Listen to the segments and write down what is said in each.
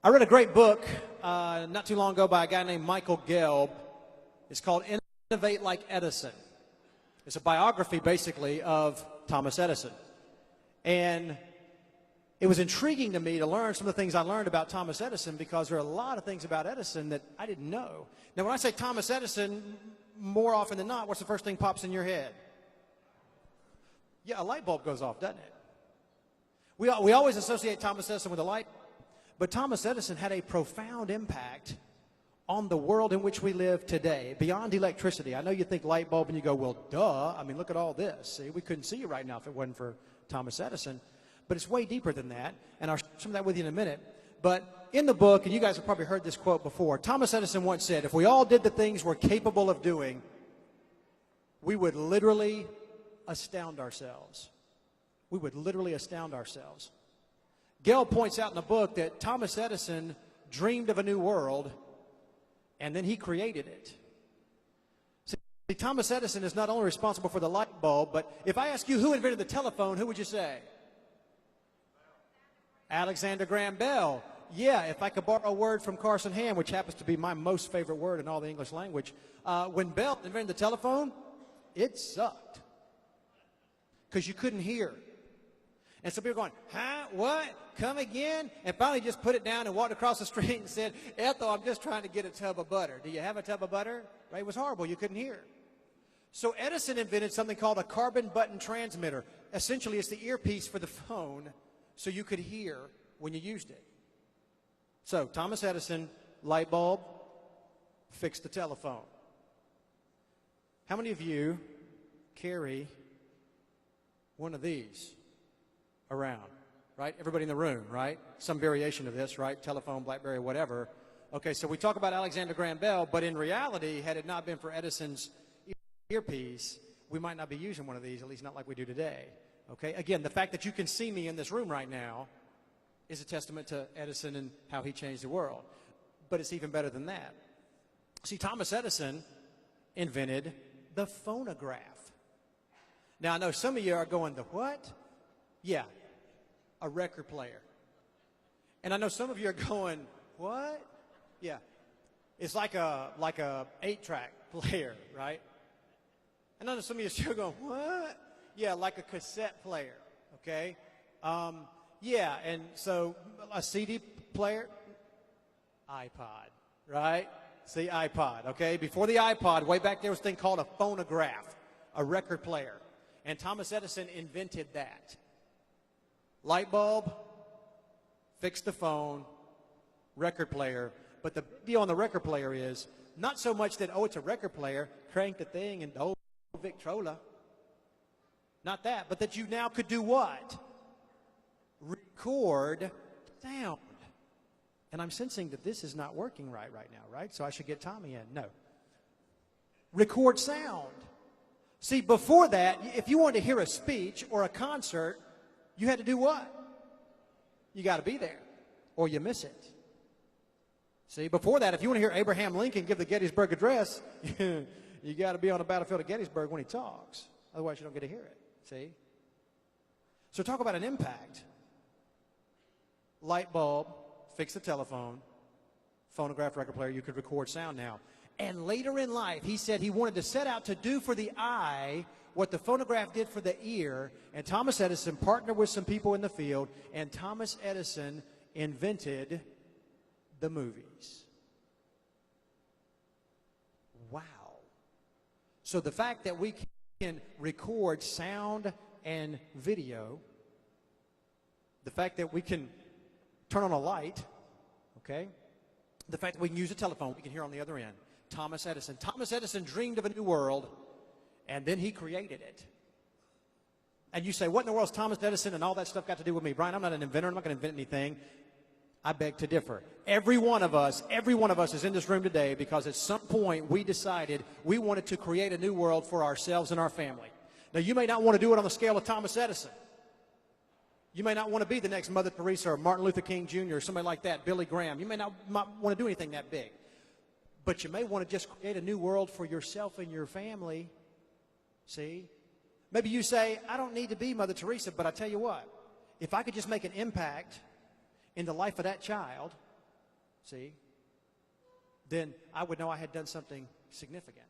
I read a great book not too long ago by a guy named Michael Gelb. It's called Innovate Like Edison. It's a biography, basically, of Thomas Edison. And it was intriguing to me to learn some of the things I learned about Thomas Edison, because there are a lot of things about Edison that I didn't know. Now, when I say Thomas Edison, more often than not, what's the first thing pops in your head? Yeah, a light bulb goes off, doesn't it? We always associate Thomas Edison with a light bulb, but Thomas Edison had a profound impact on the world in which we live today, beyond electricity. I know you think light bulb and you go, well, duh. I mean, look at all this. See, we couldn't see you right now if it wasn't for Thomas Edison. But it's way deeper than that, and I'll share some of that with you in a minute. But in the book, and you guys have probably heard this quote before, Thomas Edison once said, if we all did the things we're capable of doing, we would literally astound ourselves. We would literally astound ourselves. Gelb points out in the book that Thomas Edison dreamed of a new world, and then he created it. See, Thomas Edison is not only responsible for the light bulb, but if I ask you who invented the telephone, who would you say? Alexander Graham Bell. Yeah, if I could borrow a word from Carson Ham, which happens to be my most favorite word in all the English language, when Bell invented the telephone, it sucked because you couldn't hear. And so people were going, huh, what, come again? And finally just put it down and walked across the street and said, Ethel, I'm just trying to get a tub of butter. Do you have a tub of butter? Right? It was horrible. You couldn't hear. So Edison invented something called a carbon button transmitter. Essentially, it's the earpiece for the phone, so you could hear when you used it. So Thomas Edison, light bulb, fixed the telephone. How many of you carry one of these around, right? Everybody in the room, right? Some variation of this, right? Telephone, BlackBerry, whatever. Okay, so we talk about Alexander Graham Bell, but in reality, had it not been for Edison's earpiece, we might not be using one of these, at least not like we do today. Okay, again, the fact that you can see me in this room right now is a testament to Edison and how he changed the world. But it's even better than that. See, Thomas Edison invented the phonograph. Now, I know some of you are going, the what? Yeah, a record player. And I know some of you are going, what? Yeah, it's like a 8-track player, right? And I know some of you are still going, what? Yeah, like a cassette player, okay? Yeah, and so a CD player, iPod, right? See, iPod, okay? Before the iPod, way back there was a thing called a phonograph, a record player. And Thomas Edison invented that. Light bulb, fixed the phone, record player. But the deal on the record player is not so much that, oh, it's a record player, crank the thing and oh, Victrola. Not that, but that you now could do what? Record sound. And I'm sensing that this is not working right now, right? So I should get Tommy in. No. Record sound. See, before that, if you wanted to hear a speech or a concert, you had to do what? You got to be there, or you miss it. See, before that, if you want to hear Abraham Lincoln give the Gettysburg Address, you got to be on the battlefield of Gettysburg when he talks. Otherwise, you don't get to hear it. See? So talk about an impact. Light bulb, fix the telephone, phonograph, record player, you could record sound now. And later in life, he said he wanted to set out to do for the eye what the phonograph did for the ear, and Thomas Edison partnered with some people in the field, and Thomas Edison invented the movies. Wow. So the fact that we can record sound and video, the fact that we can turn on a light, okay, the fact that we can use a telephone, we can hear on the other end. Thomas Edison. Thomas Edison dreamed of a new world, and then he created it. And you say, what in the world has Thomas Edison and all that stuff got to do with me? Brian, I'm not an inventor. I'm not going to invent anything. I beg to differ. Every one of us is in this room today because at some point we decided we wanted to create a new world for ourselves and our family. Now, you may not want to do it on the scale of Thomas Edison. You may not want to be the next Mother Teresa or Martin Luther King Jr. or somebody like that, Billy Graham. You may not want to do anything that big. But you may want to just create a new world for yourself and your family. See? Maybe you say, I don't need to be Mother Teresa, but I tell you what, if I could just make an impact in the life of that child, see, then I would know I had done something significant.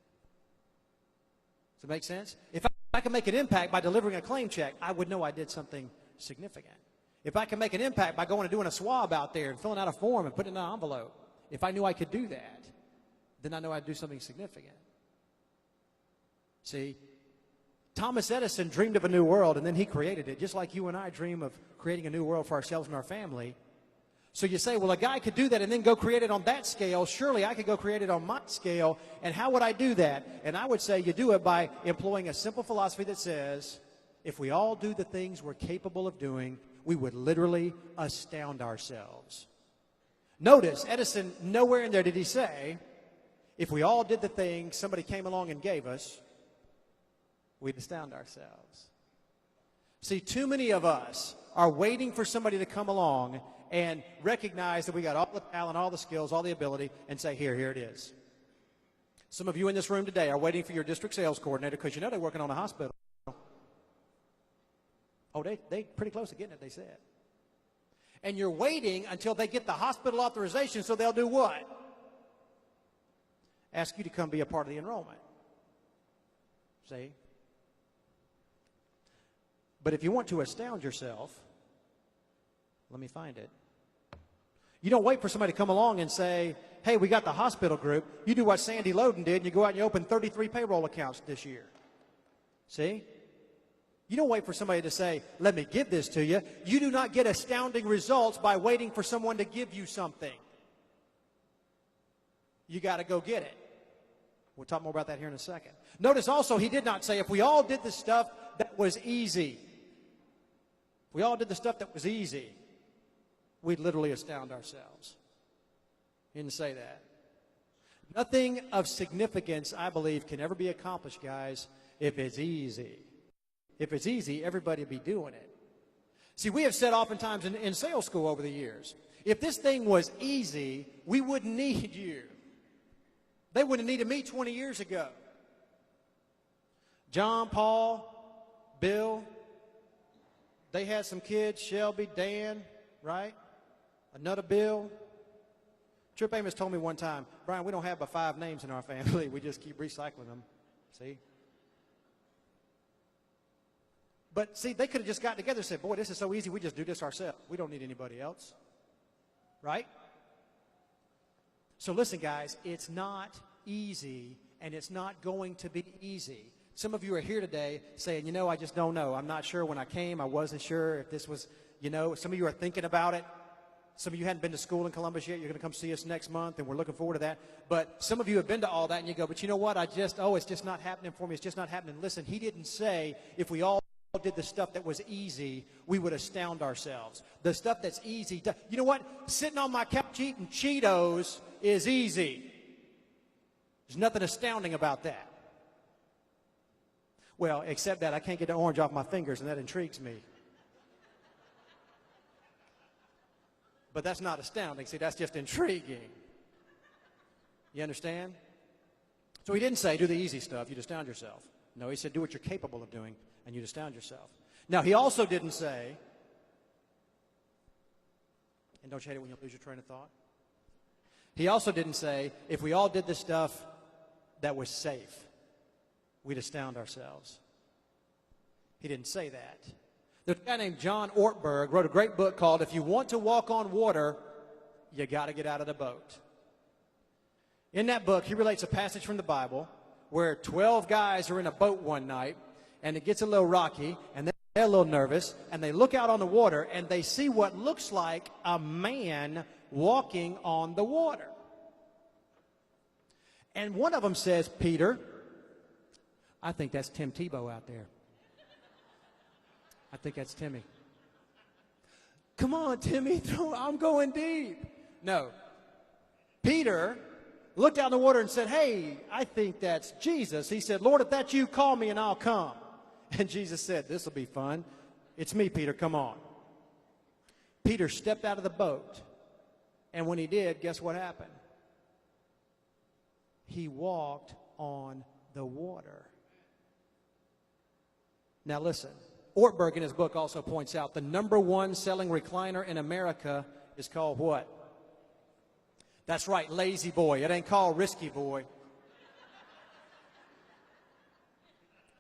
Does it make sense? If I can make an impact by delivering a claim check, I would know I did something significant. If I can make an impact by going and doing a swab out there and filling out a form and putting it in an envelope, if I knew I could do that, then I know I'd do something significant. See, Thomas Edison dreamed of a new world, and then he created it, just like you and I dream of creating a new world for ourselves and our family. So you say, well, a guy could do that and then go create it on that scale. Surely I could go create it on my scale. And how would I do that? And I would say you do it by employing a simple philosophy that says, if we all do the things we're capable of doing, we would literally astound ourselves. Notice, Edison, nowhere in there did he say, if we all did the things somebody came along and gave us, we'd astound ourselves. See, too many of us are waiting for somebody to come along and recognize that we got all the talent, all the skills, all the ability, and say, here it is. Some of you in this room today are waiting for your district sales coordinator because you know they're working on a hospital. Oh, they pretty close to getting it, they said. And you're waiting until they get the hospital authorization, so they'll do what? Ask you to come be a part of the enrollment. See? But if you want to astound yourself, let me find it. You don't wait for somebody to come along and say, hey, we got the hospital group. You do what Sandy Loden did, and you go out and you open 33 payroll accounts this year. See? You don't wait for somebody to say, let me give this to you. You do not get astounding results by waiting for someone to give you something. You got to go get it. We'll talk more about that here in a second. Notice also, he did not say, if we all did the stuff that was easy, we all did the stuff that was easy, we'd literally astound ourselves. He didn't say that. Nothing of significance, I believe, can ever be accomplished, guys, if it's easy. If it's easy, everybody would be doing it. See, we have said oftentimes in sales school over the years, if this thing was easy, we wouldn't need you. They wouldn't have needed me 20 years ago. John, Paul, Bill, they had some kids, Shelby, Dan, right? Another Bill. Trip Amos told me one time, Brian, we don't have but 5 names in our family. We just keep recycling them. See? But see, they could have just got together and said, boy, this is so easy, we just do this ourselves. We don't need anybody else. Right? So listen, guys, it's not easy, and it's not going to be easy. Some of you are here today saying, you know, I just don't know. I'm not sure. When I came, I wasn't sure if this was, you know, some of you are thinking about it. Some of you hadn't been to school in Columbus yet. You're going to come see us next month, and we're looking forward to that. But some of you have been to all that, and you go, but you know what? It's just not happening for me. It's just not happening. Listen, he didn't say if we all did the stuff that was easy, we would astound ourselves. The stuff that's easy. You know what? Sitting on my couch eating Cheetos is easy. There's nothing astounding about that. Well, except that I can't get the orange off my fingers, and that intrigues me. But that's not astounding. See, that's just intriguing. You understand? So he didn't say do the easy stuff, you'd astound yourself. No, he said do what you're capable of doing, and you'd astound yourself. Now, he also didn't say, and don't you hate it when you lose your train of thought? He also didn't say, if we all did the stuff that was safe, we'd astound ourselves. He didn't say that. There's a guy named John Ortberg wrote a great book called If You Want to Walk on Water, You Got to Get Out of the Boat. In that book, he relates a passage from the Bible where 12 guys are in a boat one night, and it gets a little rocky, and they're a little nervous, and they look out on the water, and they see what looks like a man walking on the water. And one of them says, Peter, I think that's Tim Tebow out there. I think that's Timmy. Come on, Timmy, I'm going deep. No. Peter looked out in the water and said, hey, I think that's Jesus. He said, Lord, if that's you, call me and I'll come. And Jesus said, this will be fun. It's me, Peter, come on. Peter stepped out of the boat. And when he did, guess what happened? He walked on the water. Now listen, Ortberg in his book also points out the #1 selling recliner in America is called what? That's right, lazy boy. It ain't called risky boy.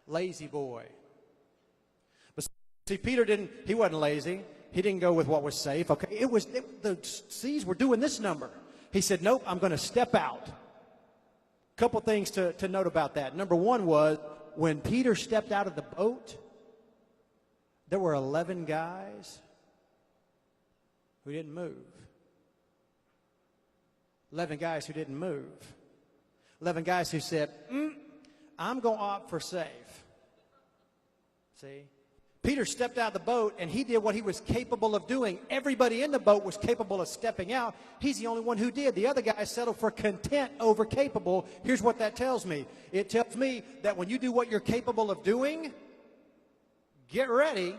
Lazy boy. But see, Peter he wasn't lazy. He didn't go with what was safe. Okay, the seas were doing this number. He said, nope, I'm going to step out. Couple things to note about that. Number one was when Peter stepped out of the boat, there were 11 guys who didn't move. 11 guys who didn't move. 11 guys who said, I'm going to opt for safe. See? Peter stepped out of the boat, and he did what he was capable of doing. Everybody in the boat was capable of stepping out. He's the only one who did. The other guys settled for content over capable. Here's what that tells me. It tells me that when you do what you're capable of doing, get ready,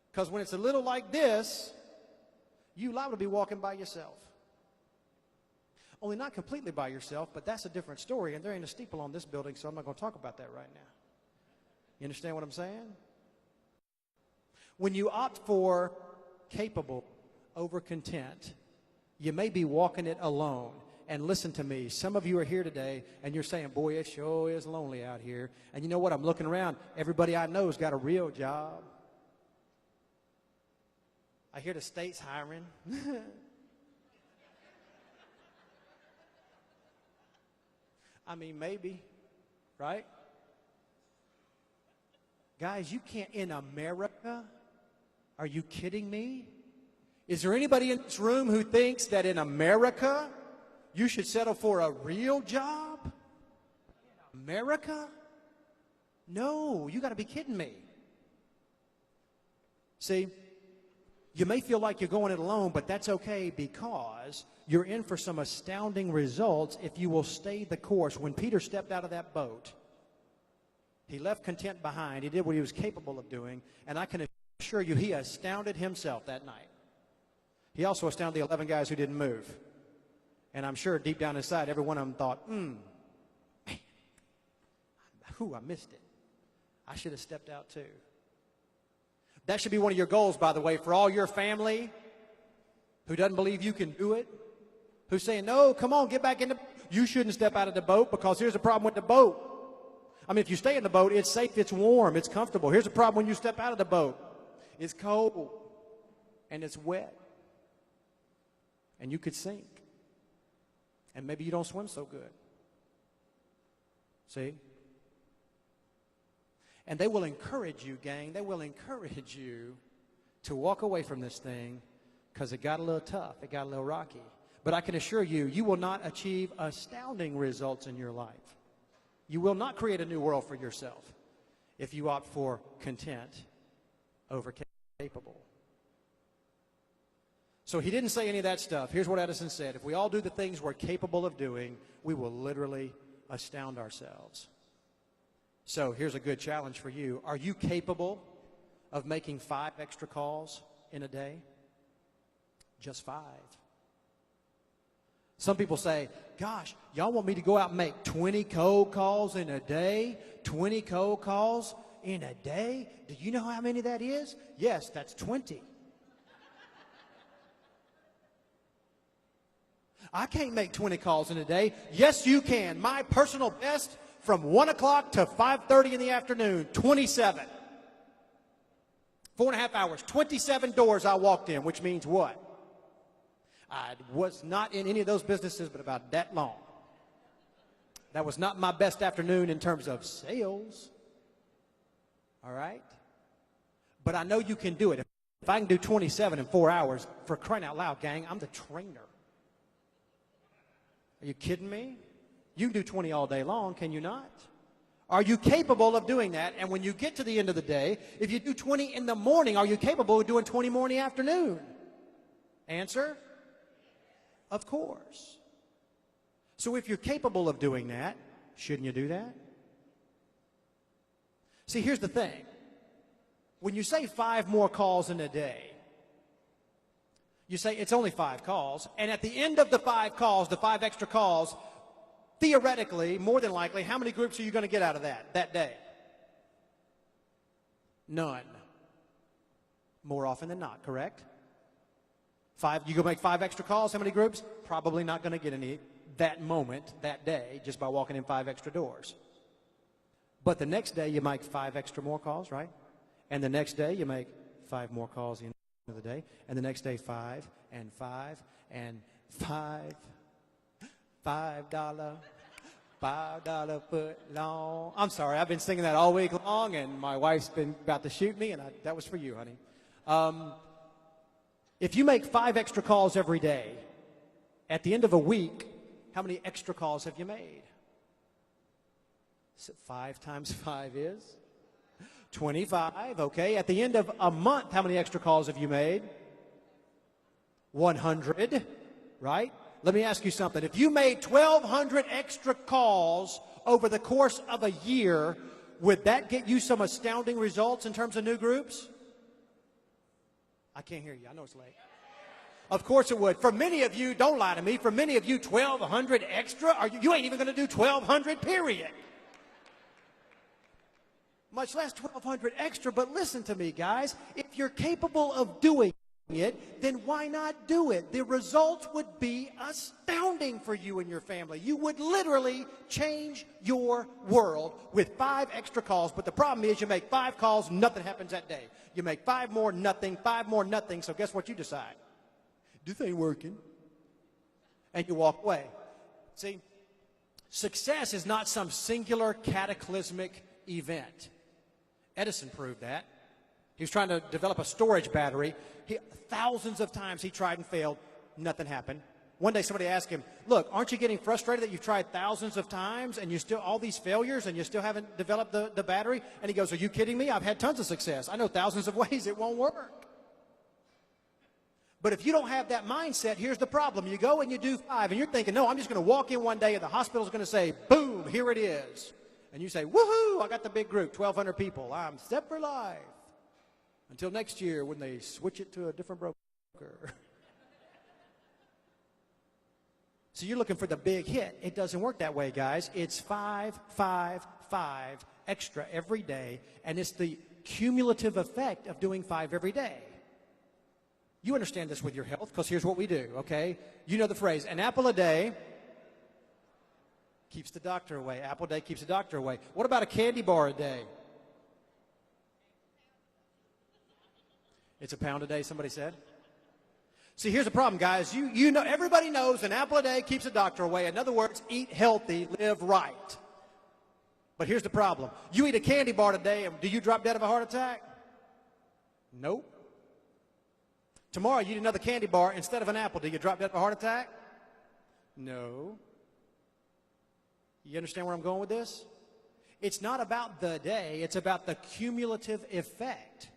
because when it's a little like this, you're liable to be walking by yourself. Only not completely by yourself, but that's a different story, and there ain't a steeple on this building, so I'm not going to talk about that right now. You understand what I'm saying? When you opt for capable over content, you may be walking it alone. And listen to me, some of you are here today, and you're saying, boy, it sure is lonely out here. And you know what? I'm looking around. Everybody I know has got a real job. I hear the state's hiring. I mean, maybe, right? Guys, you can't, in America, are you kidding me? Is there anybody in this room who thinks that in America, you should settle for a real job? America? No, you got to be kidding me. See, you may feel like you're going it alone, but that's okay because you're in for some astounding results if you will stay the course. When Peter stepped out of that boat, he left content behind. He did what he was capable of doing, and I can assure you he astounded himself that night. He also astounded the 11 guys who didn't move. And I'm sure deep down inside, every one of them thought, man, I missed it. I should have stepped out too. That should be one of your goals, by the way, for all your family who doesn't believe you can do it, who's saying, no, come on, get back in the boat. You shouldn't step out of the boat because here's the problem with the boat. I mean, if you stay in the boat, it's safe, it's warm, it's comfortable. Here's the problem when you step out of the boat. It's cold and it's wet and you could sink. And maybe you don't swim so good. See? And they will encourage you, gang. They will encourage you to walk away from this thing because it got a little tough. It got a little rocky. But I can assure you, you will not achieve astounding results in your life. You will not create a new world for yourself if you opt for content over capable. So he didn't say any of that stuff. Here's what Edison said. If we all do the things we're capable of doing, we will literally astound ourselves. So here's a good challenge for you. Are you capable of making 5 extra calls in a day? Just 5. Some people say, gosh, y'all want me to go out and make 20 cold calls in a day? 20 cold calls in a day? Do you know how many that is? Yes, that's 20. I can't make 20 calls in a day. Yes, you can. My personal best from 1 o'clock to 5:30 in the afternoon, 27. 4.5 hours, 27 doors I walked in, which means what? I was not in any of those businesses but about that long. That was not my best afternoon in terms of sales. All right? But I know you can do it. If I can do 27 in 4 hours, for crying out loud, gang, I'm the trainer. Are you kidding me? You can do 20 all day long, can you not? Are you capable of doing that? And when you get to the end of the day, if you do 20 in the morning, are you capable of doing 20 more in the afternoon? Answer? Of course. So if you're capable of doing that, shouldn't you do that? See, here's the thing. When you say 5 more calls in a day, you say it's only 5 calls, and at the end of the 5 calls, the 5 extra calls, theoretically, more than likely, how many groups are you going to get out of that day? None. More often than not, correct? You go make 5 extra calls. How many groups? Probably not going to get any that moment, that day, just by walking in 5 extra doors. But the next day, you make 5 extra more calls, right? And the next day, you make 5 more calls in the day. And the next day, 5 and 5 and 5. $5 foot long. I'm sorry, I've been singing that all week long, and my wife's been about to shoot me, and that was for you, honey. If you make 5 extra calls every day, at the end of a week, how many extra calls have you made? So 5 times 5 is 25, okay. At the end of a month, how many extra calls have you made? 100, right? Let me ask you something. If you made 1,200 extra calls over the course of a year, would that get you some astounding results in terms of new groups? I can't hear you. I know it's late. Of course it would. For many of you, don't lie to me, for many of you, 1,200 extra, you ain't even going to do 1,200, period. Much less 1,200 extra, but listen to me, guys. If you're capable of doing it, then why not do it? The results would be astounding for you and your family. You would literally change your world with 5 extra calls. But the problem is you make 5 calls, nothing happens that day. You make 5 more, nothing, 5 more, nothing. So guess what you decide? This ain't working. And you walk away. See, success is not some singular cataclysmic event. Edison proved that. He was trying to develop a storage battery. Thousands of times he tried and failed. Nothing happened. One day somebody asked him, look, aren't you getting frustrated that you've tried thousands of times and you still, all these failures, and you still haven't developed the battery? And he goes, are you kidding me? I've had tons of success. I know thousands of ways it won't work. But if you don't have that mindset, here's the problem. You go and you do 5, and you're thinking, no, I'm just going to walk in one day and the hospital's going to say, boom, here it is. And you say, woohoo, I got the big group, 1,200 people. I'm set for life. Until next year when they switch it to a different broker. So you're looking for the big hit. It doesn't work that way, guys. It's 5, 5, 5 extra every day, and it's the cumulative effect of doing 5 every day. You understand this with your health, because here's what we do, okay? You know the phrase, an apple a day keeps the doctor away. Apple a day keeps the doctor away. What about a candy bar a day? It's a pound a day, somebody said. See, here's the problem, guys. You know, everybody knows an apple a day keeps the doctor away. In other words, eat healthy, live right. But here's the problem. You eat a candy bar today, and do you drop dead of a heart attack? Nope. Tomorrow, you eat another candy bar instead of an apple. Do you drop dead of a heart attack? No. You understand where I'm going with this? It's not about the day. It's about the cumulative effect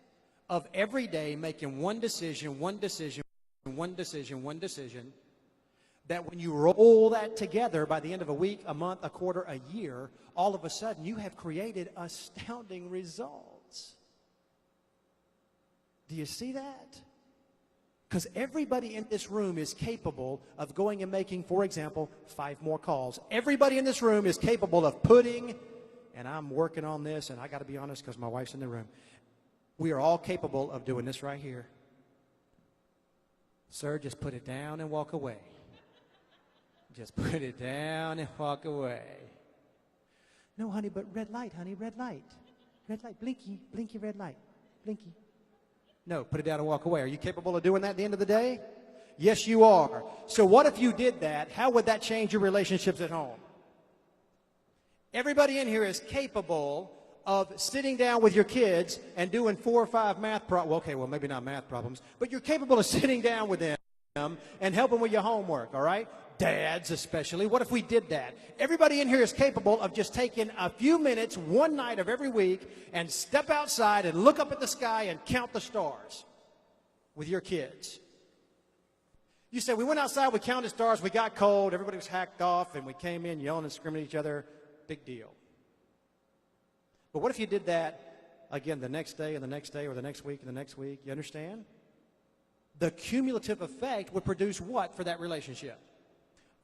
of every day making one decision, that when you roll that together by the end of a week, a month, a quarter, a year, all of a sudden you have created astounding results. Do you see that? Because everybody in this room is capable of going and making, for example, 5 more calls. Everybody in this room is capable of putting, and I'm working on this, and I got to be honest because my wife's in the room. We are all capable of doing this right here. Sir, just put it down and walk away. Just put it down and walk away. No, honey, but red light, honey, red light. Red light, blinky, blinky, red light, blinky. No, put it down and walk away. Are you capable of doing that at the end of the day? Yes, you are. So what if you did that? How would that change your relationships at home? Everybody in here is capable of sitting down with your kids and doing 4 or 5 math problems. Well, okay, well, maybe not math problems, but you're capable of sitting down with them and helping with your homework, all right? Dads especially. What if we did that? Everybody in here is capable of just taking a few minutes one night of every week and step outside and look up at the sky and count the stars with your kids. You say, we went outside, we counted stars, we got cold, everybody was hacked off, and we came in yelling and screaming at each other. Big deal. But what if you did that again the next day and the next day or the next week and the next week? You understand? The cumulative effect would produce what for that relationship?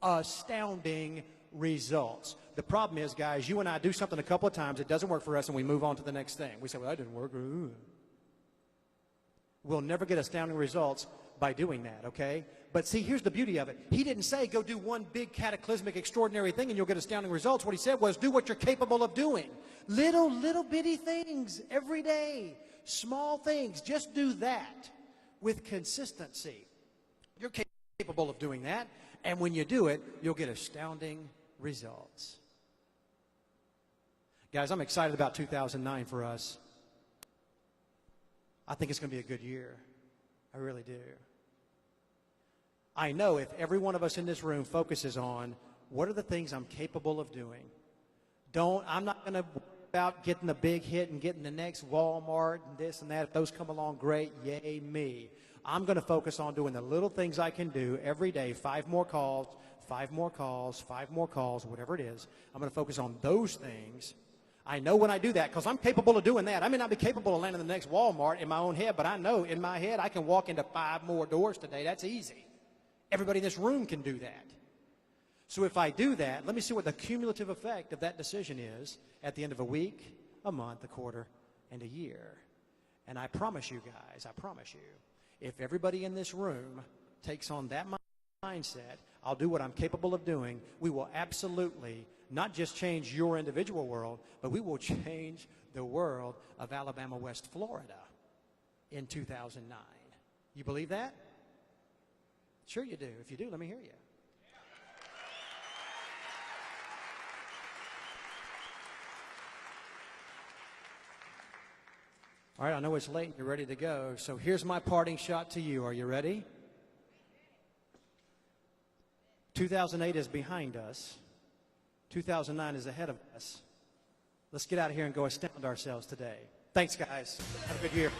Astounding results. The problem is, guys, you and I do something a couple of times, it doesn't work for us, and we move on to the next thing. We say, well, that didn't work. We'll never get astounding results by doing that, okay? But see, here's the beauty of it. He didn't say go do one big cataclysmic extraordinary thing and you'll get astounding results. What he said was do what you're capable of doing. Little bitty things every day. Small things. Just do that with consistency. You're capable of doing that. And when you do it, you'll get astounding results. Guys, I'm excited about 2009 for us. I think it's going to be a good year. I really do. I know if every one of us in this room focuses on what are the things I'm capable of doing. I'm not going to worry about getting the big hit and getting the next Walmart and this and that. If those come along, great, yay me. I'm going to focus on doing the little things I can do every day. 5 more calls, 5 more calls, 5 more calls, whatever it is. I'm going to focus on those things. I know when I do that because I'm capable of doing that. I may not be capable of landing the next Walmart in my own head, but I know in my head I can walk into 5 more doors today. That's easy. Everybody in this room can do that. So if I do that, let me see what the cumulative effect of that decision is at the end of a week, a month, a quarter, and a year. And I promise you guys, I promise you, if everybody in this room takes on that mindset, I'll do what I'm capable of doing, we will absolutely not just change your individual world, but we will change the world of Alabama, West Florida in 2009. You believe that? Sure you do. If you do, let me hear you. All right, I know it's late and you're ready to go, so here's my parting shot to you. Are you ready? 2008 is behind us. 2009 is ahead of us. Let's get out of here and go astound ourselves today. Thanks, guys. Have a good year.